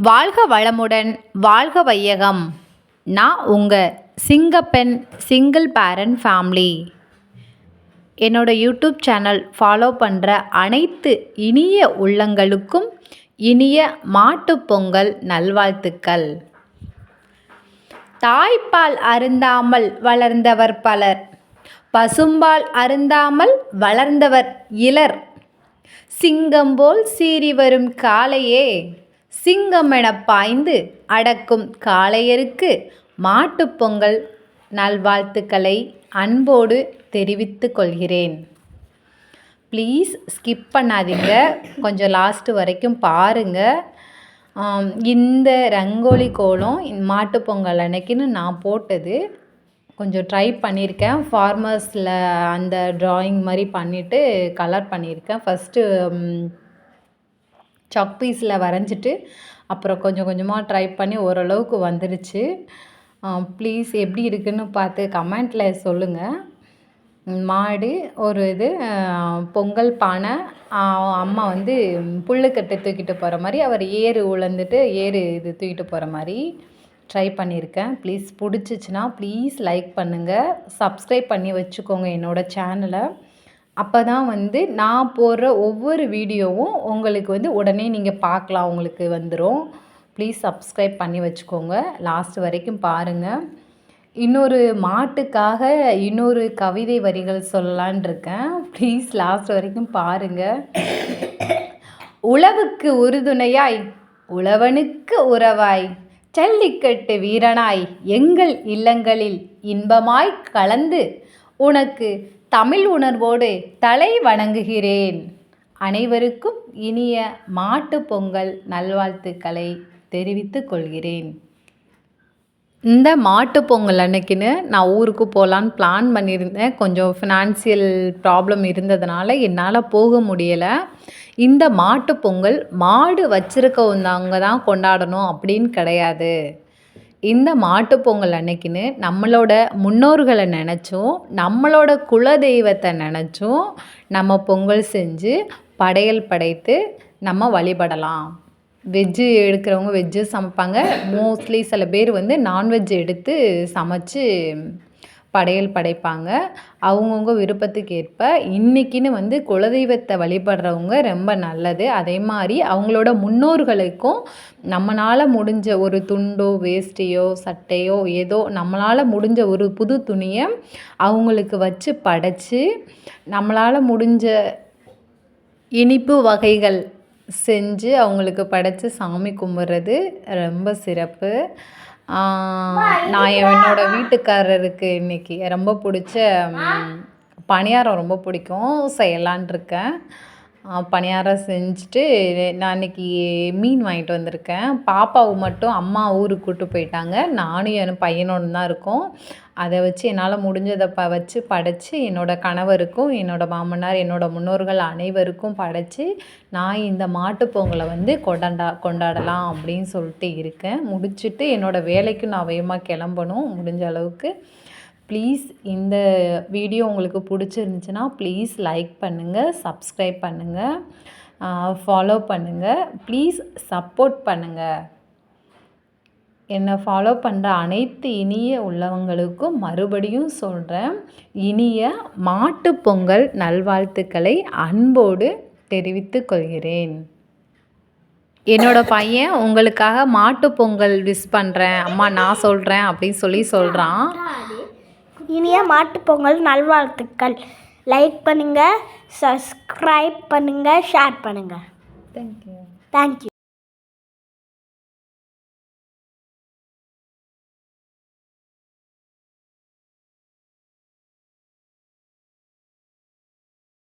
வாழ்க வளமுடன், வாழ்க வையகம். நான் உங்கள் சிங்கப்பெண் சிங்கிள் பேரண்ட் ஃபேமிலி. என்னோடய யூடியூப் சேனல் ஃபாலோ பண்ணுற அனைத்து இனிய உள்ளங்களுக்கும் இனிய மாட்டுப்பொங்கல் நல்வாழ்த்துக்கள். தாய்ப்பால் அருந்தாமல் வளர்ந்தவர் பலர், பசும்பால் அருந்தாமல் வளர்ந்தவர் இலர். சிங்கம்போல் சீறி வரும் காளையே, சிங்கமெனப் பாய்ந்து அடக்கும் காளையருக்கு மாட்டுப்பொங்கல் நல்வாழ்த்துக்களை அன்போடு தெரிவித்துக் கொள்கிறேன். ப்ளீஸ் ஸ்கிப் பண்ணாதீங்க, கொஞ்சம் லாஸ்ட்டு வரைக்கும் பாருங்கள். இந்த ரங்கோலி கோலம் மாட்டுப்பொங்கல் அன்னைக்குன்னு நான் போட்டது. கொஞ்சம் ட்ரை பண்ணியிருக்கேன். ஃபார்மர்ஸில் அந்த ட்ராயிங் மாதிரி பண்ணிவிட்டு கலர் பண்ணியிருக்கேன். ஃபஸ்ட்டு சாக் பீஸில் வரைஞ்சிட்டு அப்புறம் கொஞ்சம் கொஞ்சமாக ட்ரை பண்ணி ஓரளவுக்கு வந்துடுச்சு. ப்ளீஸ் எப்படி இருக்குன்னு பார்த்து கமெண்ட்டில் சொல்லுங்கள். மாடு ஒரு இது பொங்கல் பானை, அம்மா வந்து புல்லுக்கட்டை தூக்கிட்டு போகிற மாதிரி, அவர் ஏறு உழந்துட்டு ஏறு இது தூக்கிட்டு போகிற மாதிரி ட்ரை பண்ணியிருக்கேன். ப்ளீஸ் பிடிச்சிச்சின்னா ப்ளீஸ் லைக் பண்ணுங்கள், சப்ஸ்கிரைப் பண்ணி வச்சுக்கோங்க என்னோடய சேனலை. அப்போ தான் வந்து நான் போடுற ஒவ்வொரு வீடியோவும் உங்களுக்கு வந்து உடனே நீங்கள் பார்க்கலாம், உங்களுக்கு வந்துடும். ப்ளீஸ் சப்ஸ்கிரைப் பண்ணி வச்சுக்கோங்க, லாஸ்ட் வரைக்கும் பாருங்கள். இன்னொரு மாட்டுக்காக இன்னொரு கவிதை வரிகள் சொல்லலான் இருக்கேன். ப்ளீஸ் லாஸ்ட் வரைக்கும் பாருங்கள். உழவுக்கு உறுதுணையாய், உழவனுக்கு உறவாய், ஜல்லிக்கட்டு வீரனாய் எங்கள் இல்லங்களில் இன்பமாய் கலந்து உனக்கு தமிழ் உணர்வோடு தலை வணங்குகிறேன். அனைவருக்கும் இனிய மாட்டுப் பொங்கல் நல்வாழ்த்துக்களை தெரிவித்துக் கொள்கிறேன். இந்த மாட்டுப் பொங்கல் அன்னைக்குன்னு நான் ஊருக்கு போகலான்னு பிளான் பண்ணியிருந்தேன். கொஞ்சம் ஃபினான்சியல் ப்ராப்ளம் இருந்ததுனால என்னால் போக முடியலை. இந்த மாட்டுப் பொங்கல் மாடு வச்சுருக்கவங்க தான் கொண்டாடணும் அப்படின்னு கிடையாது. இந்த மாட்டுப்பொங்கல் அன்னைக்குன்னு நம்மளோட முன்னோர்களை நினச்சும் நம்மளோட குலதெய்வத்தை நினச்சும் நம்ம பொங்கல் செஞ்சு படையல் படைத்து நம்ம வழிபடலாம். வெஜ்ஜு எடுக்கிறவங்க வெஜ்ஜு சமைப்பாங்க. மோஸ்ட்லி சில பேர் வந்து நான்வெஜ் எடுத்து சமைச்சு படையல் படைப்பாங்க. அவங்கவுங்க விருப்பத்துக்கு ஏற்ப இன்றைக்கின்னு வந்து குலதெய்வத்தை வழிபடுறவங்க ரொம்ப நல்லது. அதே மாதிரி அவங்களோட முன்னோர்களுக்கும் நம்மளால் முடிஞ்ச ஒரு துண்டோ வேஷ்டியோ சட்டையோ ஏதோ நம்மளால் முடிஞ்ச ஒரு புது துணியை அவங்களுக்கு வச்சு படைச்சி நம்மளால் முடிஞ்ச இனிப்பு வகைகள் செஞ்சு அவங்களுக்கு படைச்சி சாமி கும்பிட்றது ரொம்ப சிறப்பு. நான் என்னோடய வீட்டுக்காரருக்கு இன்றைக்கி ரொம்ப பிடிச்ச பணியாரம் ரொம்ப பிடிக்கும், செய்யலான் இருக்கேன். பணியாரம் செஞ்சுட்டு நான் இன்றைக்கி மீன் வாங்கிட்டு வந்திருக்கேன். பாப்பாவை மட்டும் அம்மா ஊருக்கு கூப்பிட்டு போயிட்டாங்க. நானும் என் பையனோடு தான் இருக்கோம். அதை வச்சு என்னால் முடிஞ்சதை வச்சு படைச்சி என்னோடய கணவருக்கும் என்னோடய மாமனார் என்னோடய முன்னோர்கள் அனைவருக்கும் படைச்சி நான் இந்த மாட்டுப்பொங்கலை வந்து கொண்டாடலாம் அப்படின்னு சொல்லிட்டு இருக்கேன். முடிச்சுட்டு என்னோடய வேலைக்கும் நான் வேகமாக கிளம்பணும் முடிஞ்ச அளவுக்கு. ப்ளீஸ் இந்த வீடியோ உங்களுக்கு பிடிச்சிருந்துச்சுன்னா ப்ளீஸ் லைக் பண்ணுங்கள், சப்ஸ்கிரைப் பண்ணுங்கள், ஃபாலோ பண்ணுங்கள். ப்ளீஸ் சப்போர்ட் பண்ணுங்கள். என்னை ஃபாலோ பண்ணுற அனைத்து இனிய உள்ளவங்களுக்கும் மறுபடியும் சொல்கிறேன், இனிய மாட்டுப்பொங்கல் நல்வாழ்த்துக்களை அன்போடு தெரிவித்துக் கொள்கிறேன். என்னோடய பையன் உங்களுக்காக மாட்டுப்பொங்கல் விஷ் பண்ணுறேன் அம்மா, நான் சொல்கிறேன் அப்படின்னு சொல்கிறான். இனிய மாட்டுப்பொங்கல் நல்வாழ்த்துக்கள். லைக் பண்ணுங்கள், சப்ஸ்கிரைப் பண்ணுங்கள், ஷேர் பண்ணுங்கள். தேங்க்யூ.